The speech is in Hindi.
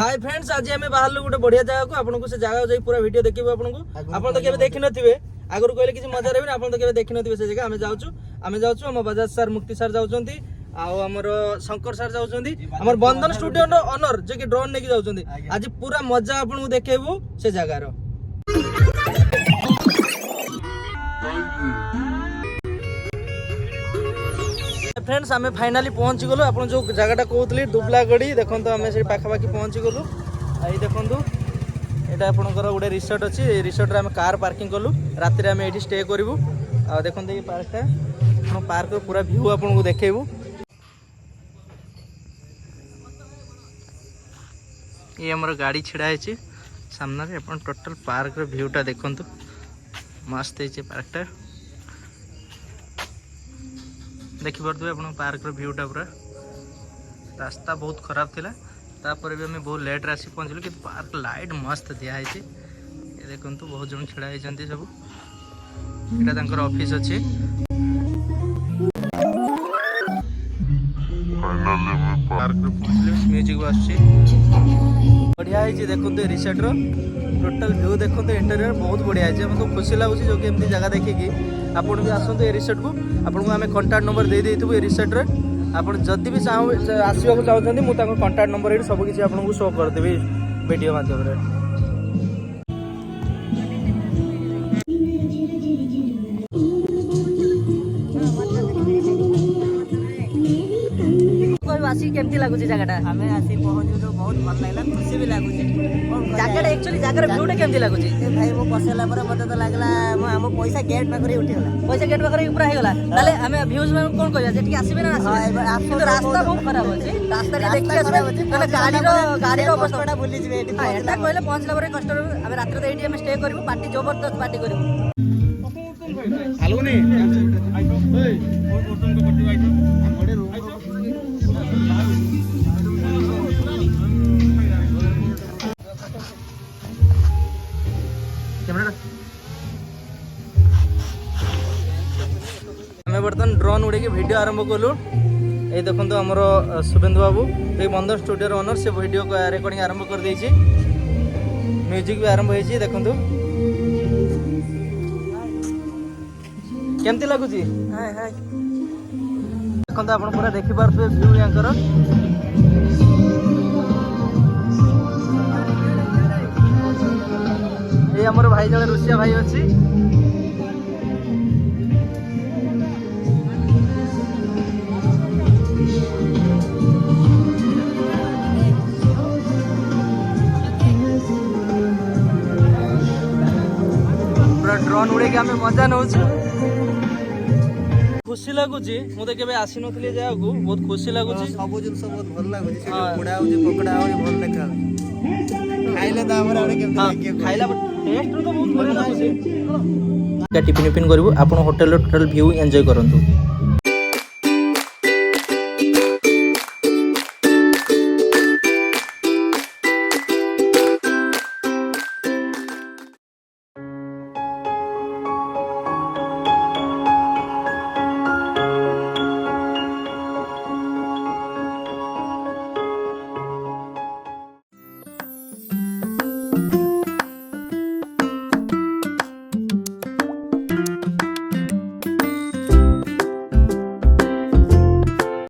हाय फ्रेंड्स, आज आम बाहर गोटे बढ़िया जगह को आपको से जगह जाई पूरा वीडियो देखिबो आपको आपन तो केबे देखि नथिबे आगुर कहले किछि मजा रहबे आपन तो केबे देखि नथिबे से जगह आमे जाउछु हम बजाज सर मुक्ति सर जाउचंती आ हमर शंकर सर जाउचंती हमर बंधन स्टूडियो नो ओनर जे कि ड्रोन नेकी जाउचंती आज पूरा मजा आपन को देखेबो से जगह रो। फ्रेंड्स आमे फाइनली पहुंची गलो आपन जो जगहटा कहतली दुबलागड़ी देखन तो आमे से पाखापाखी पहुंची गलो आई देखन तो एटा आपनकर गोटे रिसोर्ट अछि रिसोर्ट रे आमे कार पार्किंग कलु राति रे आमे एठी स्टे करबु आ देखन तो ये पार्कटा आपन पार्क रो पूरा व्यू आपन को देखेबु। ये हमर गाड़ी छिड़ा है सामने रे अपन टोटल पार्क रो व्यूटा देखन तो मस्त है पार्कटा देखि पारे आप पार्क व्यूटा पूरा रास्ता बहुत खराब थिला तापर भी हमें बहुत लेट आसी पहुँचलु कि पार्क लाइट मस्त दिखाई ये देखो बहुत जन छड़ा होती सब यहाँ तांकर ऑफिस अच्छे म्यूजिक बाजू बढ़िया है देखो रिसोर्ट रो टोटल व्यू देखो इंटेरियर बहुत बढ़िया है मतलब खुशी लगुच जो कि एमती जगह देखिकी आपन भी आसतु ये रिसोर्ट को आपको आम कंटाक्ट नंबर दे देइथबो ये रिसोर्ट रे आप जदि भी आसवाक चाहते मुझे कंटाक्ट नंबर ये सब किसी आपको शो करदेवी वीडियो माध्यम रे। केमती लगुच जगटा आमे आसी पहुंचू तो बहुत भल लागला खुशी भी लगुच जगटा एक्चुअली जगर व्यूटा केमती लगुच भाई वो पसेला पर मते तो लागला हम पैसा गेट पाखरे उठी गला पैसा गेट पाखरे ऊपर हे गला ताले हमें व्यूज में कोन कहया जेठी आसीबे ना आसीबे तो रास्ता बहुत खराब अछि रास्ता रे देखि आसीबे माने गाड़ी रो अवस्थाटा भूली जिवे एठी एटा कहले पहुंचला पर कष्ट हम रात रे एठी हम स्टे करबो पार्टी जबरदस्त पार्टी करबो हालुनी ओए ओटन को पट्टी बाइट हमरे रूम बर्तमान ड्रोन उड़े वीडियो आरंभ कलु ये देखो तो आमर शुभेन्दु बाबू ये बंधन स्टूडियो ओनर से वीडियो रिकॉर्डिंग आरंभ कर देछि म्यूजिक भी आरंभ होइछि देखो केमती लागुछि हाय हाय देखो तो आपण पूरा देखि पारबे व्यू यांकर ये हमर भाई जले रुसिया भाई अछि ड्रोन उड़े आम मजा नौ खुशी लगुच मुझे केबे आसी नथली जगह को बहुत खुशी लगुच सब जिंस बहुत भल लगुच उड़ा हो पकड़ा हो भल देखा खाइले दामर आरे केमती खाइला टेस्ट तो बहुत भल लगुच टिफिन टिफिन करबो आपण होटल रो टोटल व्यू एन्जॉय करंतु।